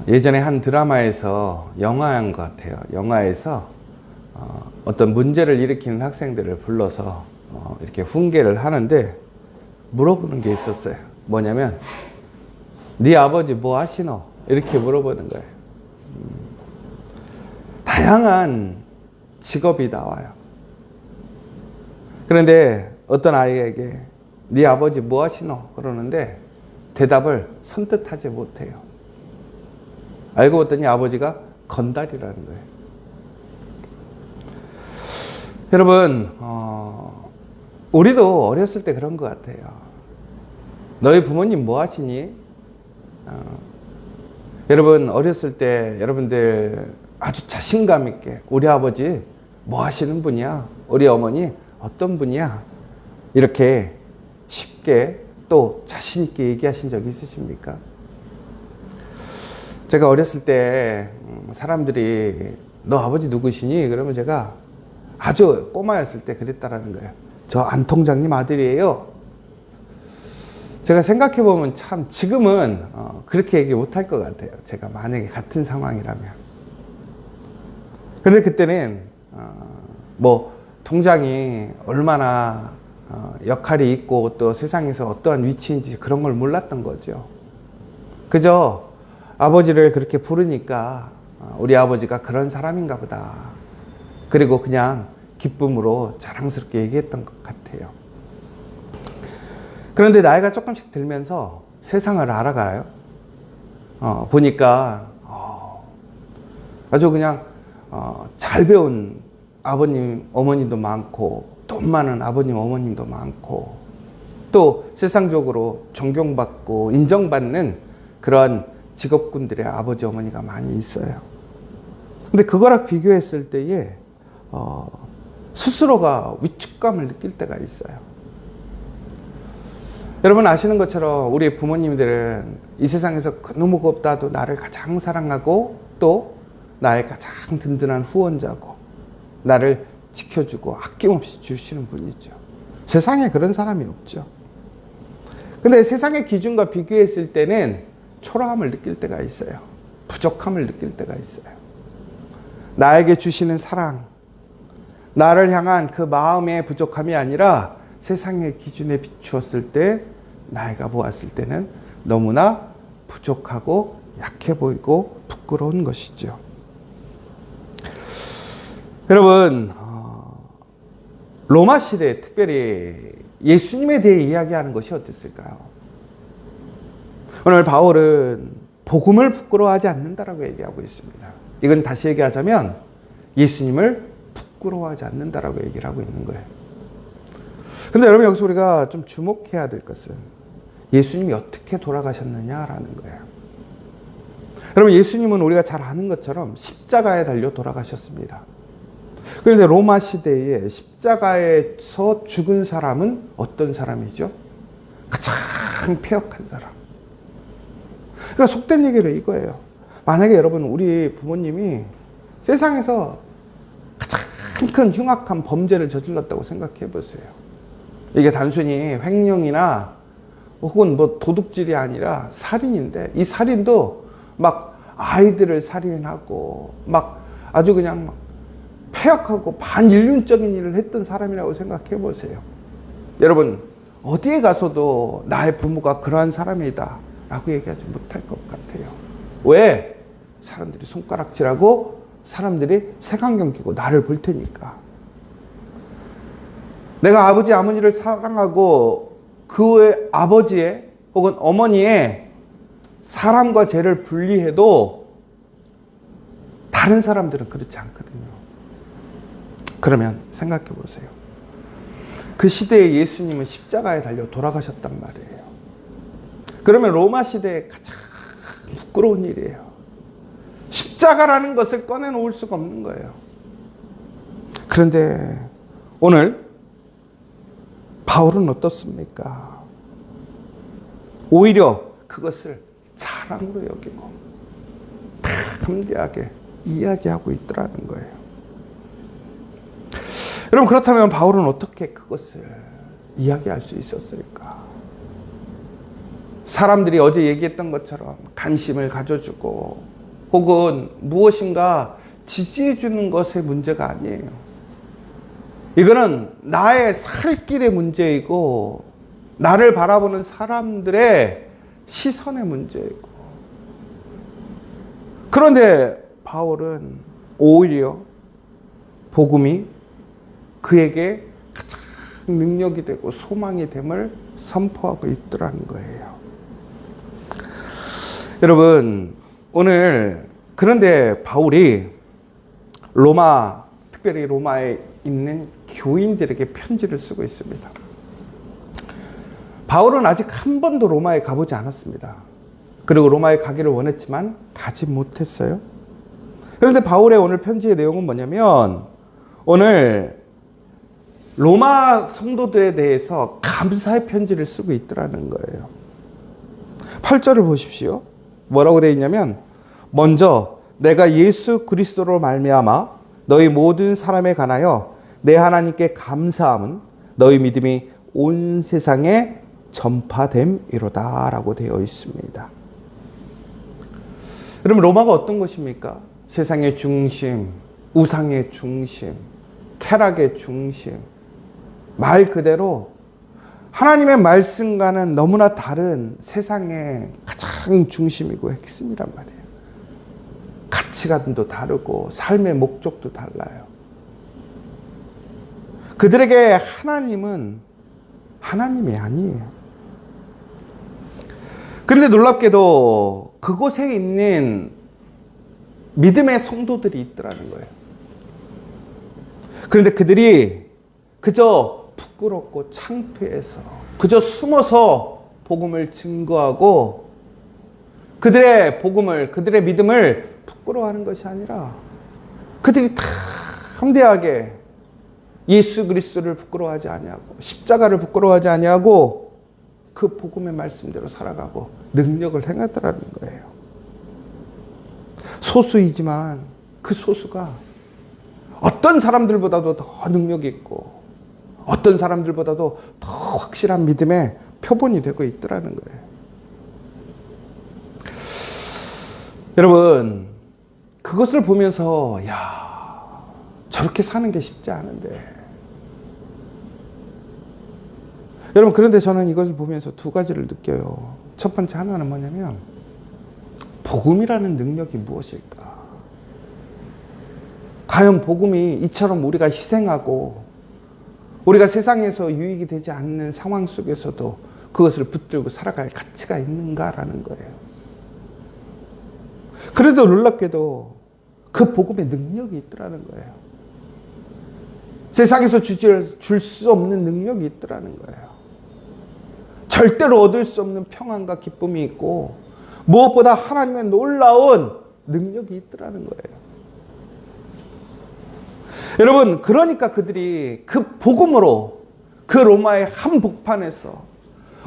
예전에 한 드라마에서 영화인 것 같아요. 영화에서 어떤 문제를 일으키는 학생들을 불러서 이렇게 훈계를 하는데 물어보는 게 있었어요. 뭐냐면 네 아버지 뭐 하시노? 이렇게 물어보는 거예요. 다양한 직업이 나와요. 그런데 어떤 아이에게 네 아버지 뭐 하시노? 그러는데 대답을 선뜻하지 못해요. 알고 봤더니 아버지가 건달이라는 거예요. 여러분, 우리도 어렸을 때 그런 것 같아요. 너희 부모님 뭐 하시니? 여러분 어렸을 때 여러분들 아주 자신감 있게 우리 아버지 뭐 하시는 분이야? 우리 어머니 어떤 분이야? 이렇게 쉽게 또 자신 있게 얘기하신 적 있으십니까? 제가 어렸을 때 사람들이 너 아버지 누구시니? 그러면 제가 아주 꼬마였을 때 그랬다라는 거예요. 저 안 통장님 아들이에요. 제가 생각해보면 참 지금은 그렇게 얘기 못할 것 같아요. 제가 만약에 같은 상황이라면. 근데 그때는 뭐 통장이 얼마나 역할이 있고 또 세상에서 어떠한 위치인지 그런 걸 몰랐던 거죠. 그저 아버지를 그렇게 부르니까 우리 아버지가 그런 사람인가 보다. 그리고 그냥 기쁨으로 자랑스럽게 얘기했던 것 같아요. 그런데 나이가 조금씩 들면서 세상을 알아가요. 보니까 아주 그냥 잘 배운 아버님, 어머님도 많고 돈 많은 아버님, 어머님도 많고 또 세상적으로 존경받고 인정받는 그런 직업군들의 아버지, 어머니가 많이 있어요. 근데 그거랑 비교했을 때에 스스로가 위축감을 느낄 때가 있어요. 여러분 아시는 것처럼 우리 부모님들은 이 세상에서 그 누구보다도 나를 가장 사랑하고 또 나의 가장 든든한 후원자고 나를 지켜주고 아낌없이 주시는 분이죠. 세상에 그런 사람이 없죠. 근데 세상의 기준과 비교했을 때는 초라함을 느낄 때가 있어요. 부족함을 느낄 때가 있어요. 나에게 주시는 사랑, 나를 향한 그 마음의 부족함이 아니라 세상의 기준에 비추었을 때 나이가 보았을 때는 너무나 부족하고 약해 보이고 부끄러운 것이죠. 여러분 로마 시대에 특별히 예수님에 대해 이야기하는 것이 어땠을까요? 오늘 바울은 복음을 부끄러워하지 않는다라고 얘기하고 있습니다. 이건 다시 얘기하자면 예수님을 부끄러워하지 않는다라고 얘기를 하고 있는 거예요. 근데 여러분 여기서 우리가 좀 주목해야 될 것은 예수님이 어떻게 돌아가셨느냐라는 거예요. 여러분 예수님은 우리가 잘 아는 것처럼 십자가에 달려 돌아가셨습니다. 그런데 로마 시대에 십자가에서 죽은 사람은 어떤 사람이죠? 가장 폐역한 사람. 그러니까 속된 얘기를 이거예요. 만약에 여러분 우리 부모님이 세상에서 가장 큰 흉악한 범죄를 저질렀다고 생각해 보세요. 이게 단순히 횡령이나 혹은 뭐 도둑질이 아니라 살인인데 이 살인도 막 아이들을 살인하고 막 아주 그냥 막 폐역하고 반인륜적인 일을 했던 사람이라고 생각해 보세요. 여러분 어디에 가서도 나의 부모가 그러한 사람이다 라고 얘기하지 못할 것 같아요. 왜? 사람들이 손가락질하고 사람들이 색안경 끼고 나를 볼 테니까. 내가 아버지 어머니를 사랑하고 그의 아버지의 혹은 어머니의 사람과 죄를 분리해도 다른 사람들은 그렇지 않거든요. 그러면 생각해 보세요. 그 시대에 예수님은 십자가에 달려 돌아가셨단 말이에요. 그러면 로마 시대에 가장 부끄러운 일이에요. 십자가라는 것을 꺼내놓을 수가 없는 거예요. 그런데 오늘 바울은 어떻습니까? 오히려 그것을 자랑으로 여기고 담대하게 이야기하고 있더라는 거예요. 여러분 그렇다면 바울은 어떻게 그것을 이야기할 수 있었을까? 사람들이 어제 얘기했던 것처럼 관심을 가져주고 혹은 무엇인가 지지해 주는 것의 문제가 아니에요. 이거는 나의 살 길의 문제이고 나를 바라보는 사람들의 시선의 문제이고. 그런데 바울은 오히려 복음이 그에게 가장 능력이 되고 소망이 됨을 선포하고 있더라는 거예요. 여러분, 오늘 그런데 바울이 특별히 로마에 있는 교인들에게 편지를 쓰고 있습니다. 바울은 아직 한 번도 로마에 가보지 않았습니다. 그리고 로마에 가기를 원했지만 가지 못했어요. 그런데 바울의 오늘 편지의 내용은 뭐냐면 오늘 로마 성도들에 대해서 감사의 편지를 쓰고 있더라는 거예요. 8절을 보십시오. 뭐라고 되어 있냐면 먼저 내가 예수 그리스도로 말미암아 너희 모든 사람에 관하여 내 하나님께 감사함은 너희 믿음이 온 세상에 전파됨이로다 라고 되어 있습니다. 여러분, 로마가 어떤 곳입니까? 세상의 중심, 우상의 중심, 쾌락의 중심, 말 그대로 하나님의 말씀과는 너무나 다른 세상의 가장 중심이고 핵심이란 말이에요. 가치관도 다르고 삶의 목적도 달라요. 그들에게 하나님은 하나님이 아니에요. 그런데 놀랍게도 그곳에 있는 믿음의 성도들이 있더라는 거예요. 그런데 그들이 그저 부끄럽고 창피해서 그저 숨어서 복음을 증거하고 그들의 복음을, 그들의 믿음을 부끄러워하는 것이 아니라 그들이 담대하게 예수 그리스도를 부끄러워하지 아니하고 십자가를 부끄러워하지 아니하고 그 복음의 말씀대로 살아가고 능력을 행하더라는 거예요. 소수이지만 그 소수가 어떤 사람들보다도 더 능력이 있고 어떤 사람들보다도 더 확실한 믿음의 표본이 되고 있더라는 거예요. 여러분, 그것을 보면서 저렇게 사는 게 쉽지 않은데. 여러분, 그런데 저는 이것을 보면서 두 가지를 느껴요. 첫 번째 하나는 뭐냐면 복음이라는 능력이 무엇일까? 과연 복음이 이처럼 우리가 희생하고 우리가 세상에서 유익이 되지 않는 상황 속에서도 그것을 붙들고 살아갈 가치가 있는가라는 거예요. 그래도 놀랍게도 그 복음의 능력이 있더라는 거예요. 세상에서 줄 수 없는 능력이 있더라는 거예요. 절대로 얻을 수 없는 평안과 기쁨이 있고 무엇보다 하나님의 놀라운 능력이 있더라는 거예요. 여러분, 그러니까 그들이 그 복음으로 그 로마의 한복판에서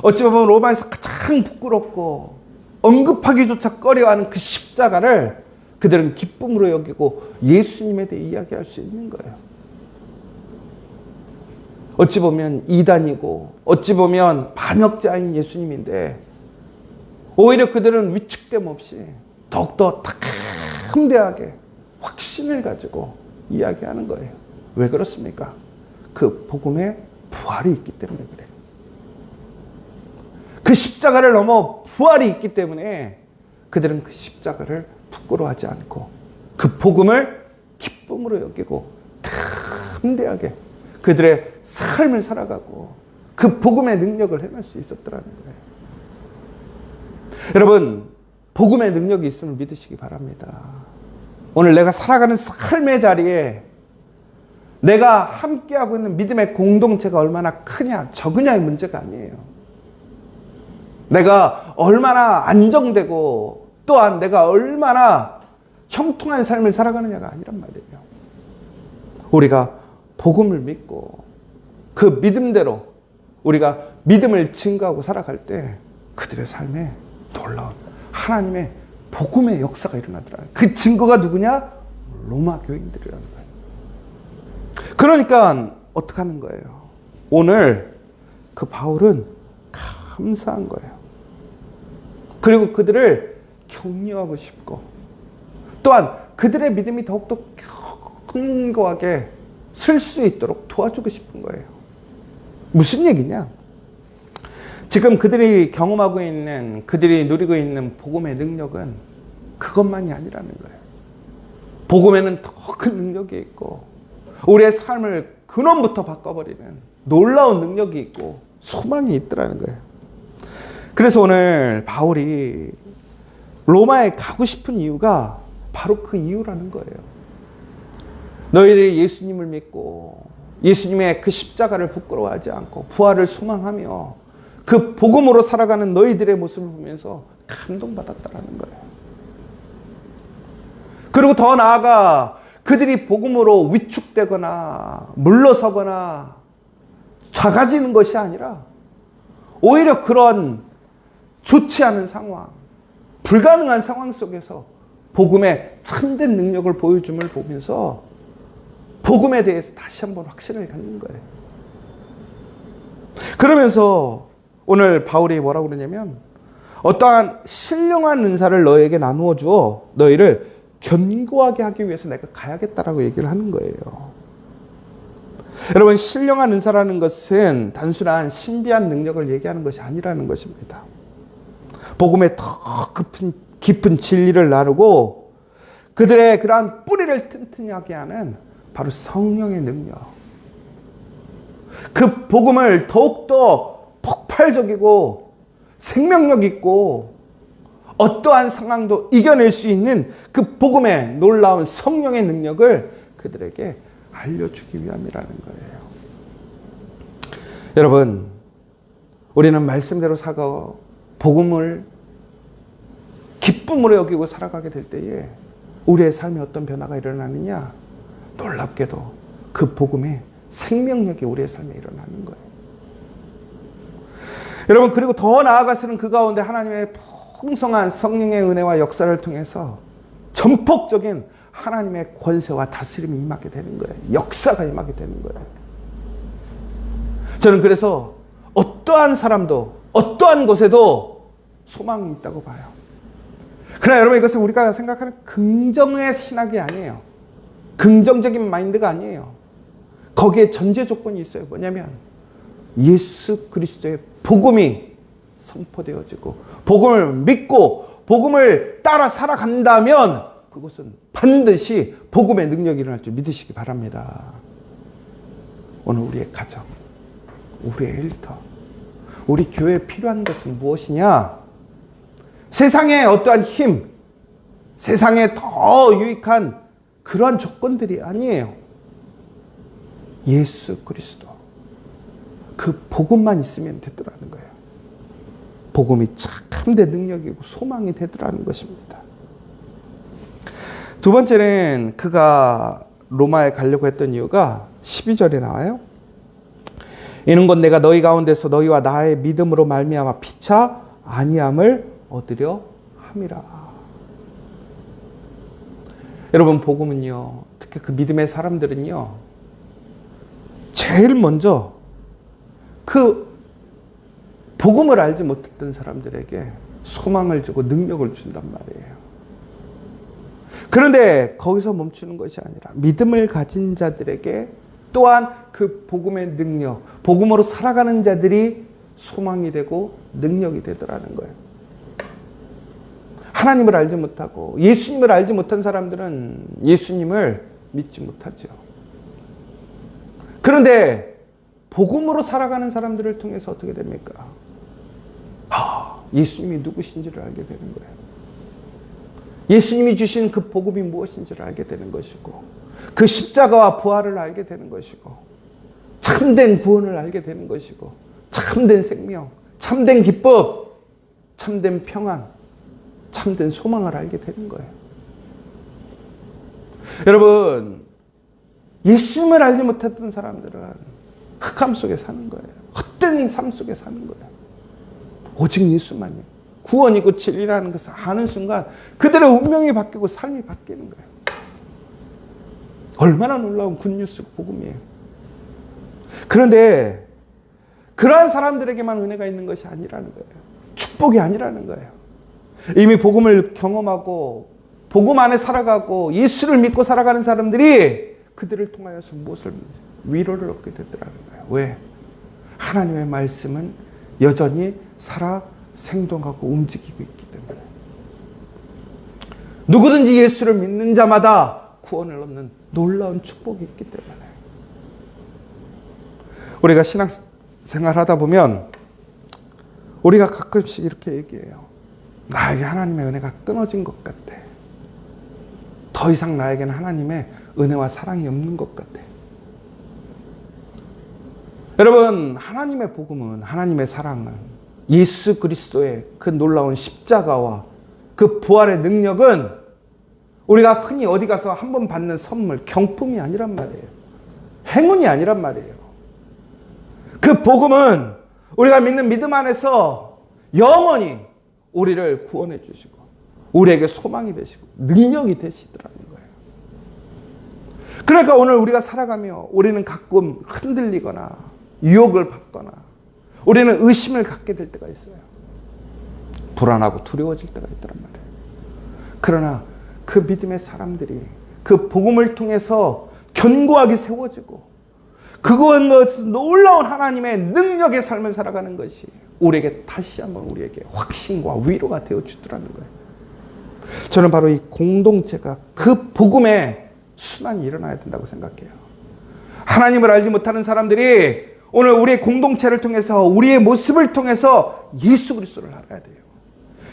어찌 보면 로마에서 가장 부끄럽고 언급하기조차 꺼려하는 그 십자가를 그들은 기쁨으로 여기고 예수님에 대해 이야기할 수 있는 거예요. 어찌 보면 이단이고 어찌 보면 반역자인 예수님인데 오히려 그들은 위축됨 없이 더욱더 담대하게 확신을 가지고 이야기하는 거예요. 왜 그렇습니까? 그 복음에 부활이 있기 때문에 그래요. 그 십자가를 넘어 부활이 있기 때문에 그들은 그 십자가를 부끄러워하지 않고 그 복음을 기쁨으로 여기고 담대하게 그들의 삶을 살아가고 그 복음의 능력을 행할 수 있었더라는 거예요. 여러분, 복음의 능력이 있음을 믿으시기 바랍니다. 오늘 내가 살아가는 삶의 자리에 내가 함께하고 있는 믿음의 공동체가 얼마나 크냐 적으냐의 문제가 아니에요. 내가 얼마나 안정되고 또한 내가 얼마나 형통한 삶을 살아가느냐가 아니란 말이에요. 우리가 복음을 믿고 그 믿음대로 우리가 믿음을 증거하고 살아갈 때 그들의 삶에 놀라운 하나님의 복음의 역사가 일어나더라. 그 증거가 누구냐? 로마 교인들이라는 거예요. 그러니까 어떻게 하는 거예요? 오늘 그 바울은 감사한 거예요. 그리고 그들을 격려하고 싶고 또한 그들의 믿음이 더욱더 견고하게 설 수 있도록 도와주고 싶은 거예요. 무슨 얘기냐? 지금 그들이 경험하고 있는, 그들이 누리고 있는 복음의 능력은 그것만이 아니라는 거예요. 복음에는 더 큰 능력이 있고 우리의 삶을 근원부터 바꿔버리는 놀라운 능력이 있고 소망이 있더라는 거예요. 그래서 오늘 바울이 로마에 가고 싶은 이유가 바로 그 이유라는 거예요. 너희들이 예수님을 믿고 예수님의 그 십자가를 부끄러워하지 않고 부활을 소망하며 그 복음으로 살아가는 너희들의 모습을 보면서 감동받았다라는 거예요. 그리고 더 나아가 그들이 복음으로 위축되거나 물러서거나 작아지는 것이 아니라 오히려 그런 좋지 않은 상황, 불가능한 상황 속에서 복음의 참된 능력을 보여줌을 보면서 복음에 대해서 다시 한번 확신을 갖는 거예요. 그러면서 오늘 바울이 뭐라고 그러냐면 어떠한 신령한 은사를 너에게 나누어 주어 너희를 견고하게 하기 위해서 내가 가야겠다라고 얘기를 하는 거예요. 여러분, 신령한 은사라는 것은 단순한 신비한 능력을 얘기하는 것이 아니라는 것입니다. 복음의 더 깊은 진리를 나누고 그들의 그러한 뿌리를 튼튼하게 하는 바로 성령의 능력. 그 복음을 더욱더 폭발적이고 생명력 있고 어떠한 상황도 이겨낼 수 있는 그 복음의 놀라운 성령의 능력을 그들에게 알려주기 위함이라는 거예요. 여러분, 우리는 말씀대로 살아가 복음을 기쁨으로 여기고 살아가게 될 때에 우리의 삶에 어떤 변화가 일어나느냐? 놀랍게도 그 복음의 생명력이 우리의 삶에 일어나는 거예요. 여러분, 그리고 더 나아가서는 그 가운데 하나님의 풍성한 성령의 은혜와 역사를 통해서 전폭적인 하나님의 권세와 다스림이 임하게 되는 거예요. 역사가 임하게 되는 거예요. 저는 그래서 어떠한 사람도 어떠한 곳에도 소망이 있다고 봐요. 그러나 여러분, 이것은 우리가 생각하는 긍정의 신학이 아니에요. 긍정적인 마인드가 아니에요. 거기에 전제 조건이 있어요. 뭐냐면 예수 그리스도의 복음이 선포되어지고 복음을 믿고 복음을 따라 살아간다면 그것은 반드시 복음의 능력이 일어날 줄 믿으시기 바랍니다. 오늘 우리의 가정, 우리의 일터, 우리 교회에 필요한 것은 무엇이냐? 세상의 어떠한 힘, 세상에 더 유익한 그러한 조건들이 아니에요. 예수 그리스도, 그 복음만 있으면 되더라는 거예요. 복음이 참된 능력이고 소망이 되더라는 것입니다. 두 번째는 그가 로마에 가려고 했던 이유가 12절에 나와요. 이는 곧 내가 너희 가운데서 너희와 나의 믿음으로 말미암아 피차 아니함을 얻으려 함이라. 여러분, 복음은요, 특히 그 믿음의 사람들은요, 제일 먼저 그 복음을 알지 못했던 사람들에게 소망을 주고 능력을 준단 말이에요. 그런데 거기서 멈추는 것이 아니라 믿음을 가진 자들에게 또한 그 복음의 능력, 복음으로 살아가는 자들이 소망이 되고 능력이 되더라는 거예요. 하나님을 알지 못하고 예수님을 알지 못한 사람들은 예수님을 믿지 못하죠. 그런데 복음으로 살아가는 사람들을 통해서 어떻게 됩니까? 예수님이 누구신지를 알게 되는 거예요. 예수님이 주신 그 복음이 무엇인지를 알게 되는 것이고 그 십자가와 부활을 알게 되는 것이고 참된 구원을 알게 되는 것이고 참된 생명, 참된 기쁨, 참된 평안, 참된 소망을 알게 되는 거예요. 여러분, 예수님을 알지 못했던 사람들은 흑암 속에 사는 거예요. 헛된 삶 속에 사는 거예요. 오직 예수만이 구원이고 진리라는 것을 아는 순간 그들의 운명이 바뀌고 삶이 바뀌는 거예요. 얼마나 놀라운 굿뉴스 복음이에요. 그런데 그러한 사람들에게만 은혜가 있는 것이 아니라는 거예요. 축복이 아니라는 거예요. 이미 복음을 경험하고 복음 안에 살아가고 예수를 믿고 살아가는 사람들이 그들을 통하여서 무엇을 위로를 얻게 되더라는 거예요. 왜? 하나님의 말씀은 여전히 살아 생동하고 움직이고 있기 때문에. 누구든지 예수를 믿는 자마다 구원을 얻는 놀라운 축복이 있기 때문에. 우리가 신앙생활 하다 보면 우리가 가끔씩 이렇게 얘기해요. 나에게 하나님의 은혜가 끊어진 것 같아. 더 이상 나에게는 하나님의 은혜와 사랑이 없는 것 같아. 여러분, 하나님의 복음은, 하나님의 사랑은, 예수 그리스도의 그 놀라운 십자가와 그 부활의 능력은 우리가 흔히 어디 가서 한번 받는 선물, 경품이 아니란 말이에요. 행운이 아니란 말이에요. 그 복음은 우리가 믿는 믿음 안에서 영원히 우리를 구원해 주시고 우리에게 소망이 되시고 능력이 되시더라는 거예요. 그러니까 오늘 우리가 살아가며 우리는 가끔 흔들리거나 유혹을 받거나 우리는 의심을 갖게 될 때가 있어요. 불안하고 두려워질 때가 있단 말이에요. 그러나 그 믿음의 사람들이 그 복음을 통해서 견고하게 세워지고 그것은 놀라운 하나님의 능력의 삶을 살아가는 것이 우리에게 다시 한번 우리에게 확신과 위로가 되어주더라는 거예요. 저는 바로 이 공동체가 그 복음의 순환이 일어나야 된다고 생각해요. 하나님을 알지 못하는 사람들이 오늘 우리의 공동체를 통해서 우리의 모습을 통해서 예수 그리스도를 알아야 돼요.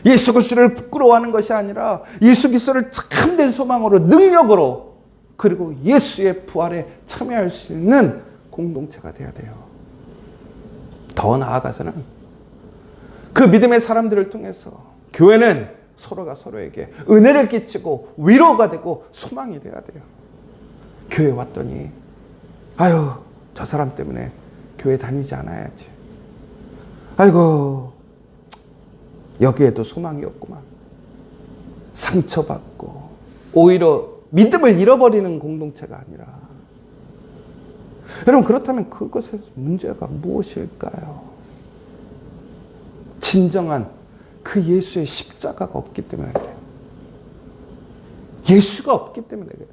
예수 그리스도를 부끄러워하는 것이 아니라 예수 그리스도를 참된 소망으로 능력으로 그리고 예수의 부활에 참여할 수 있는 공동체가 돼야 돼요. 더 나아가서는 그 믿음의 사람들을 통해서 교회는 서로가 서로에게 은혜를 끼치고 위로가 되고 소망이 돼야 돼요. 교회 왔더니 아유 저 사람 때문에 교회 다니지 않아야지. 아이고 여기에도 소망이 없구만. 상처받고 오히려 믿음을 잃어버리는 공동체가 아니라 여러분 그렇다면 그것의 문제가 무엇일까요? 진정한 그 예수의 십자가가 없기 때문에 그래요. 예수가 없기 때문에 그래요.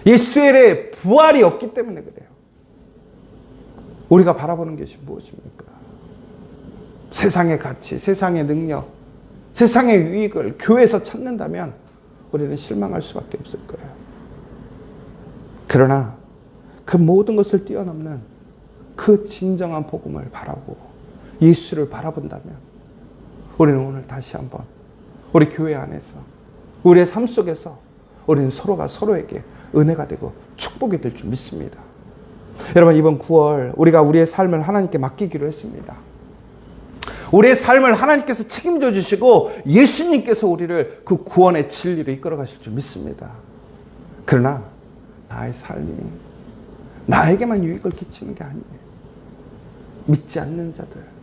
예수의 부활이 없기 때문에 그래요. 우리가 바라보는 것이 무엇입니까? 세상의 가치, 세상의 능력, 세상의 유익을 교회에서 찾는다면 우리는 실망할 수밖에 없을 거예요. 그러나 그 모든 것을 뛰어넘는 그 진정한 복음을 바라고 예수를 바라본다면 우리는 오늘 다시 한번 우리 교회 안에서 우리의 삶 속에서 우리는 서로가 서로에게 은혜가 되고 축복이 될 줄 믿습니다. 여러분 이번 9월 우리가 우리의 삶을 하나님께 맡기기로 했습니다. 우리의 삶을 하나님께서 책임져 주시고 예수님께서 우리를 그 구원의 진리로 이끌어 가실 줄 믿습니다. 그러나 나의 삶이 나에게만 유익을 끼치는 게 아니에요. 믿지 않는 자들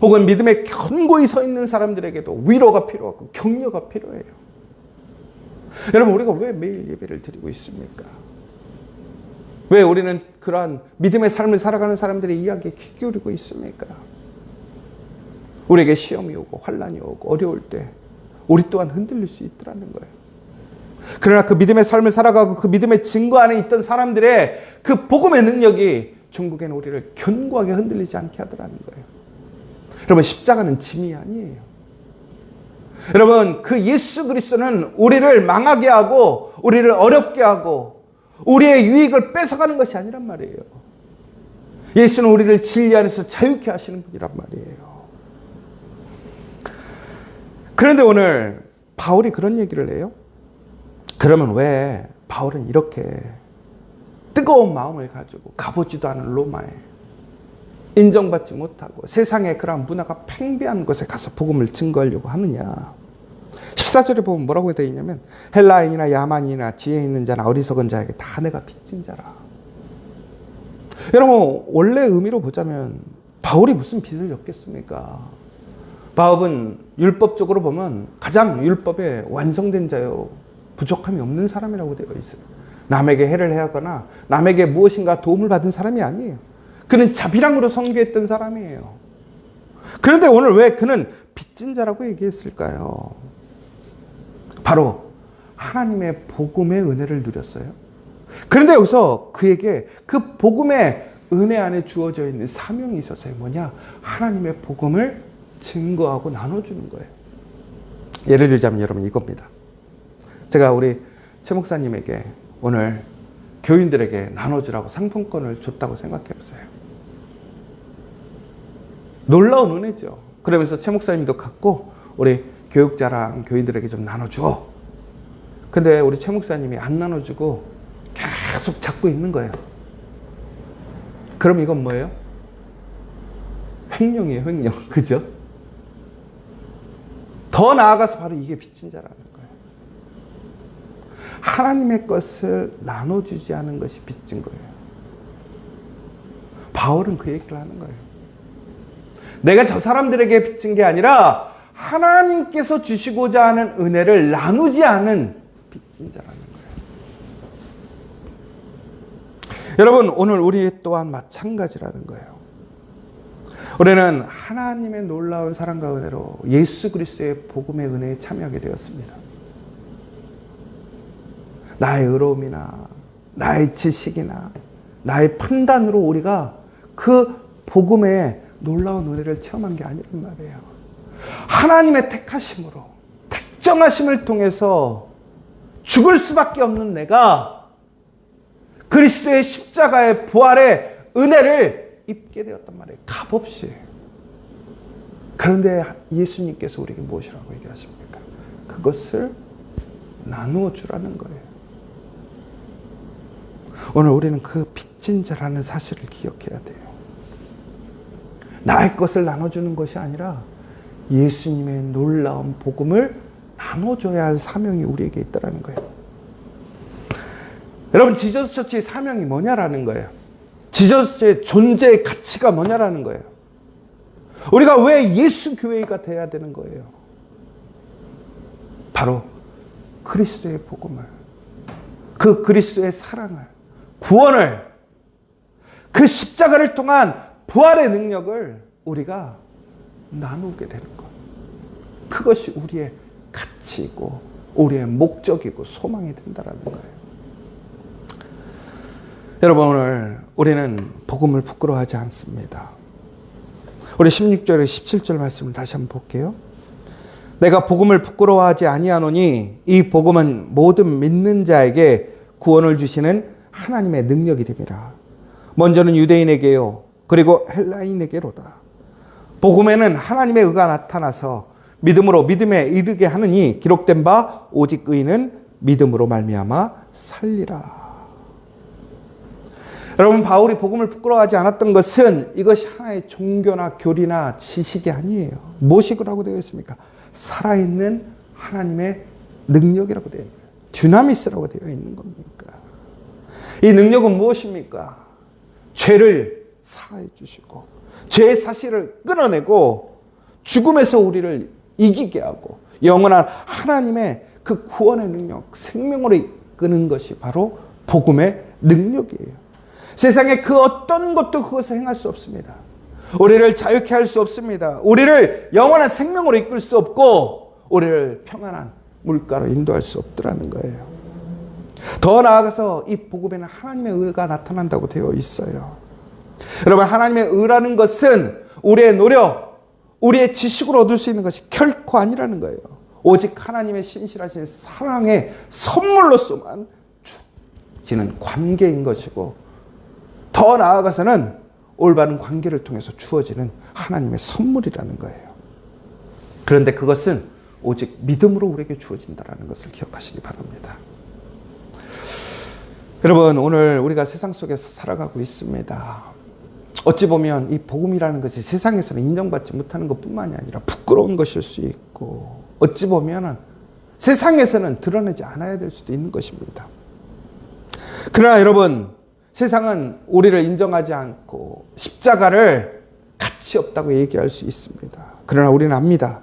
혹은 믿음에 견고히 서 있는 사람들에게도 위로가 필요하고 격려가 필요해요. 여러분 우리가 왜 매일 예배를 드리고 있습니까? 왜 우리는 그러한 믿음의 삶을 살아가는 사람들의 이야기에 귀 기울이고 있습니까? 우리에게 시험이 오고 환난이 오고 어려울 때 우리 또한 흔들릴 수 있더라는 거예요. 그러나 그 믿음의 삶을 살아가고 그 믿음의 증거 안에 있던 사람들의 그 복음의 능력이 중국에는 우리를 견고하게 흔들리지 않게 하더라는 거예요. 여러분 십자가는 짐이 아니에요. 여러분 그 예수 그리스도는 우리를 망하게 하고 우리를 어렵게 하고 우리의 유익을 뺏어가는 것이 아니란 말이에요. 예수는 우리를 진리 안에서 자유케 하시는 분이란 말이에요. 그런데 오늘 바울이 그런 얘기를 해요. 그러면 왜 바울은 이렇게 뜨거운 마음을 가지고 가보지도 않은 로마에 인정받지 못하고 세상의 그런 문화가 팽배한 곳에 가서 복음을 증거하려고 하느냐. 14절에 보면 뭐라고 되어 있냐면 헬라인이나 야만인이나 지혜 있는 자나 어리석은 자에게 다 내가 빚진 자라. 여러분 원래 의미로 보자면 바울이 무슨 빚을 졌겠습니까? 바울은 율법적으로 보면 가장 율법에 완성된 자요 부족함이 없는 사람이라고 되어 있어요. 남에게 해를 해하거나 남에게 무엇인가 도움을 받은 사람이 아니에요. 그는 자비랑으로 선교했던 사람이에요. 그런데 오늘 왜 그는 빚진 자라고 얘기했을까요? 바로 하나님의 복음의 은혜를 누렸어요. 그런데 여기서 그에게 그 복음의 은혜 안에 주어져 있는 사명이 있었어요. 뭐냐? 하나님의 복음을 증거하고 나눠주는 거예요. 예를 들자면 여러분 이겁니다. 제가 우리 최 목사님에게 오늘 교인들에게 나눠주라고 상품권을 줬다고 생각해 보세요. 놀라운 은혜죠. 그러면서 최 목사님도 갖고 우리 교육자랑 교인들에게 좀 나눠줘. 근데 우리 최 목사님이 안 나눠주고 계속 잡고 있는 거예요. 그럼 이건 뭐예요? 횡령이에요, 횡령. 그죠? 더 나아가서 바로 이게 빚진 자라는 거예요. 하나님의 것을 나눠주지 않은 것이 빚진 거예요. 바울은 그 얘기를 하는 거예요. 내가 저 사람들에게 빚진 게 아니라 하나님께서 주시고자 하는 은혜를 나누지 않은 빚진 자라는 거예요. 여러분, 오늘 우리 또한 마찬가지라는 거예요. 우리는 하나님의 놀라운 사랑과 은혜로 예수 그리스도의 복음의 은혜에 참여하게 되었습니다. 나의 의로움이나 나의 지식이나 나의 판단으로 우리가 그 복음의 놀라운 은혜를 체험한 게 아니란 말이에요. 하나님의 택하심으로, 택정하심을 통해서 죽을 수밖에 없는 내가 그리스도의 십자가의 부활의 은혜를 입게 되었단 말이에요. 값없이. 그런데 예수님께서 우리에게 무엇이라고 얘기하십니까? 그것을 나누어 주라는 거예요. 오늘 우리는 그 빚진 자라는 사실을 기억해야 돼요. 나의 것을 나눠주는 것이 아니라 예수님의 놀라운 복음을 나눠줘야 할 사명이 우리에게 있다는 거예요. 여러분, 지저스 처치의 사명이 뭐냐라는 거예요. 지저스의 존재의 가치가 뭐냐라는 거예요. 우리가 왜 예수 교회가 돼야 되는 거예요. 바로 그리스도의 복음을, 그 그리스도의 사랑을, 구원을, 그 십자가를 통한 부활의 능력을 우리가 나누게 되는 것. 그것이 우리의 가치이고 우리의 목적이고 소망이 된다는 거예요. 여러분, 오늘 우리는 복음을 부끄러워하지 않습니다. 우리 16절, 17절 말씀을 다시 한번 볼게요. 내가 복음을 부끄러워하지 아니하노니 이 복음은 모든 믿는 자에게 구원을 주시는 하나님의 능력이 됨이라. 먼저는 유대인에게요, 그리고 헬라인에게로다. 복음에는 하나님의 의가 나타나서 믿음으로 믿음에 이르게 하느니 기록된 바 오직 의인은 믿음으로 말미암아 살리라. 여러분, 바울이 복음을 부끄러워하지 않았던 것은 이것이 하나의 종교나 교리나 지식이 아니에요. 무엇이라고 되어 있습니까? 살아있는 하나님의 능력이라고 되어 있는 거예요. 듀나미스라고 되어 있는 겁니까? 이 능력은 무엇입니까? 죄를 사해 주시고 죄의 사실을 끊어내고 죽음에서 우리를 이기게 하고 영원한 하나님의 그 구원의 능력, 생명으로 이끄는 것이 바로 복음의 능력이에요. 세상에 그 어떤 것도 그것을 행할 수 없습니다. 우리를 자유케 할 수 없습니다. 우리를 영원한 생명으로 이끌 수 없고 우리를 평안한 물가로 인도할 수 없더라는 거예요. 더 나아가서 이 복음에는 하나님의 의가 나타난다고 되어 있어요. 여러분, 하나님의 의라는 것은 우리의 노력, 우리의 지식으로 얻을 수 있는 것이 결코 아니라는 거예요. 오직 하나님의 신실하신 사랑의 선물로서만 주어지는 관계인 것이고, 더 나아가서는 올바른 관계를 통해서 주어지는 하나님의 선물이라는 거예요. 그런데 그것은 오직 믿음으로 우리에게 주어진다는 것을 기억하시기 바랍니다. 여러분, 오늘 우리가 세상 속에서 살아가고 있습니다. 어찌 보면 이 복음이라는 것이 세상에서는 인정받지 못하는 것뿐만이 아니라 부끄러운 것일 수 있고, 어찌 보면 세상에서는 드러내지 않아야 될 수도 있는 것입니다. 그러나 여러분, 세상은 우리를 인정하지 않고 십자가를 가치 없다고 얘기할 수 있습니다. 그러나 우리는 압니다.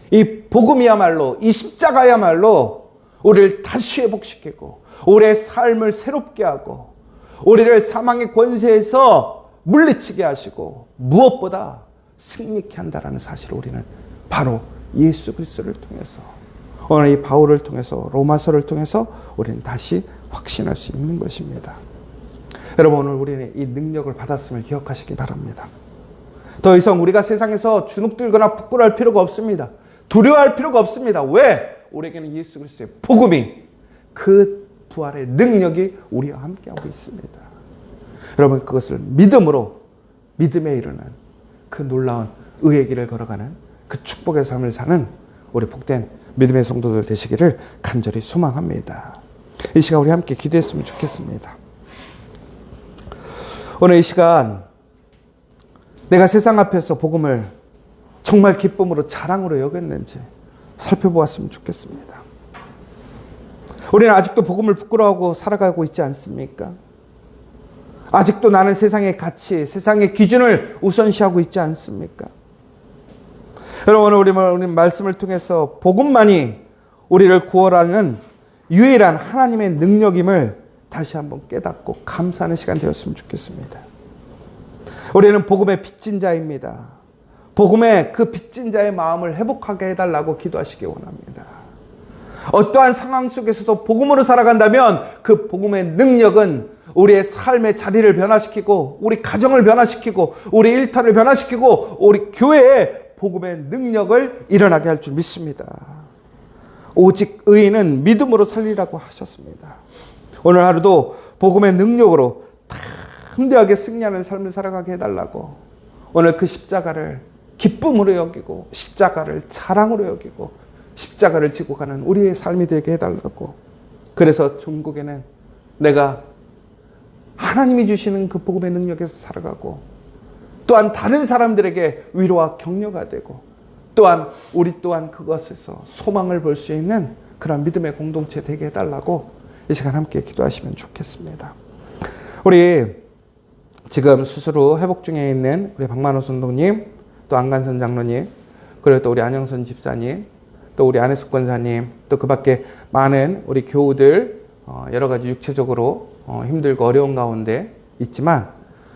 이 복음이야말로, 이 십자가야말로 우리를 다시 회복시키고 우리의 삶을 새롭게 하고 우리를 사망의 권세에서 물리치게 하시고 무엇보다 승리케 한다는 사실을 우리는 바로 예수 그리스도를 통해서 오늘 이 바울을 통해서, 로마서를 통해서 우리는 다시 확신할 수 있는 것입니다. 여러분, 오늘 우리는 이 능력을 받았음을 기억하시기 바랍니다. 더 이상 우리가 세상에서 주눅들거나 부끄러워할 필요가 없습니다. 두려워할 필요가 없습니다. 왜? 우리에게는 예수 그리스도의 복음이, 그 부활의 능력이 우리와 함께하고 있습니다. 여러분, 그것을 믿음으로, 믿음에 이르는 그 놀라운 의의 길을 걸어가는 그 축복의 삶을 사는 우리 복된 믿음의 성도들 되시기를 간절히 소망합니다. 이 시간 우리 함께 기도했으면 좋겠습니다. 오늘 이 시간 내가 세상 앞에서 복음을 정말 기쁨으로 자랑으로 여겼는지 살펴보았으면 좋겠습니다. 우리는 아직도 복음을 부끄러워하고 살아가고 있지 않습니까? 아직도 나는 세상의 가치, 세상의 기준을 우선시하고 있지 않습니까? 여러분, 오늘 우리 말씀을 통해서 복음만이 우리를 구원하는 유일한 하나님의 능력임을 다시 한번 깨닫고 감사하는 시간 되었으면 좋겠습니다. 우리는 복음의 빚진 자입니다. 복음의 그 빚진 자의 마음을 회복하게 해달라고 기도하시기 원합니다. 어떠한 상황 속에서도 복음으로 살아간다면 그 복음의 능력은 우리의 삶의 자리를 변화시키고, 우리 가정을 변화시키고, 우리 일터를 변화시키고, 우리 교회에 복음의 능력을 일어나게 할 줄 믿습니다. 오직 의인은 믿음으로 살리라고 하셨습니다. 오늘 하루도 복음의 능력으로 담대하게 승리하는 삶을 살아가게 해달라고, 오늘 그 십자가를 기쁨으로 여기고, 십자가를 자랑으로 여기고, 십자가를 지고 가는 우리의 삶이 되게 해달라고. 그래서 중국에는 내가 하나님이 주시는 그 복음의 능력에서 살아가고, 또한 다른 사람들에게 위로와 격려가 되고, 또한 우리 또한 그것에서 소망을 볼 수 있는 그런 믿음의 공동체 되게 해달라고 이 시간 함께 기도하시면 좋겠습니다. 우리 지금 수술 후 회복 중에 있는 우리 박만호 선동님, 또 안간선 장로님, 그리고 또 우리 안영선 집사님, 또 우리 안혜숙 권사님, 또 그 밖에 많은 우리 교우들 여러 가지 육체적으로 힘들고 어려운 가운데 있지만,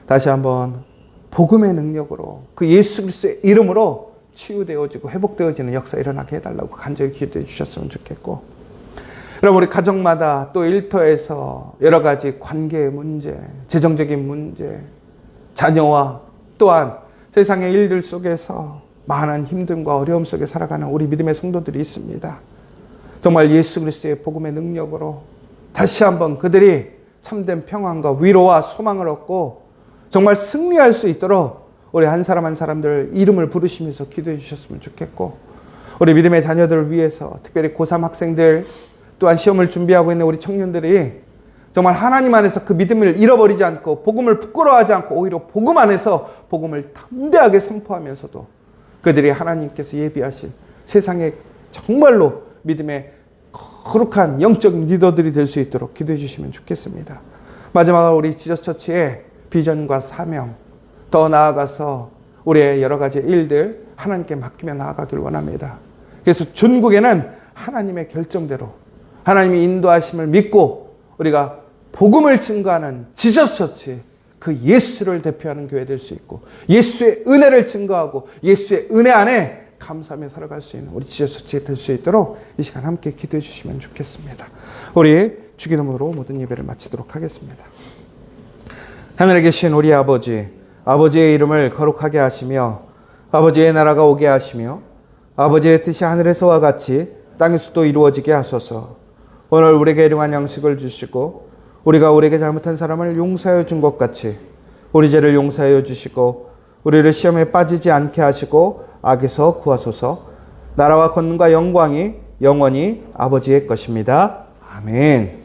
다시 한번 복음의 능력으로 그 예수 그리스도의 이름으로 치유되어지고 회복되어지는 역사 일어나게 해달라고 간절히 기도해 주셨으면 좋겠고, 여러분, 우리 가정마다 또 일터에서 여러 가지 관계의 문제, 재정적인 문제, 자녀와 또한 세상의 일들 속에서 많은 힘듦과 어려움 속에 살아가는 우리 믿음의 성도들이 있습니다. 정말 예수 그리스도의 복음의 능력으로 다시 한번 그들이 참된 평안과 위로와 소망을 얻고 정말 승리할 수 있도록 우리 한 사람 한 사람들 이름을 부르시면서 기도해 주셨으면 좋겠고, 우리 믿음의 자녀들을 위해서 특별히 고3 학생들, 또한 시험을 준비하고 있는 우리 청년들이 정말 하나님 안에서 그 믿음을 잃어버리지 않고 복음을 부끄러워하지 않고 오히려 복음 안에서 복음을 담대하게 선포하면서도 그들이 하나님께서 예비하신 세상에 정말로 믿음의 거룩한 영적인 리더들이 될 수 있도록 기도해 주시면 좋겠습니다. 마지막으로 우리 지저스처치의 비전과 사명, 더 나아가서 우리의 여러 가지 일들 하나님께 맡기며 나아가길 원합니다. 그래서 중국에는 하나님의 결정대로 하나님이 인도하심을 믿고 우리가 복음을 증거하는 지저스처치, 그 예수를 대표하는 교회 될 수 있고, 예수의 은혜를 증거하고 예수의 은혜 안에 감사하며 살아갈 수 있는 우리 지저스처치가 될 수 있도록 이 시간 함께 기도해 주시면 좋겠습니다. 우리 주기도문으로 모든 예배를 마치도록 하겠습니다. 하늘에 계신 우리 아버지, 아버지의 이름을 거룩하게 하시며 아버지의 나라가 오게 하시며 아버지의 뜻이 하늘에서와 같이 땅에서도 이루어지게 하소서. 오늘 우리에게 일용할 양식을 주시고 우리가 우리에게 잘못한 사람을 용서하여 준 것 같이 우리 죄를 용서하여 주시고 우리를 시험에 빠지지 않게 하시고 악에서 구하소서. 나라와 권능과 영광이 영원히 아버지의 것입니다. 아멘.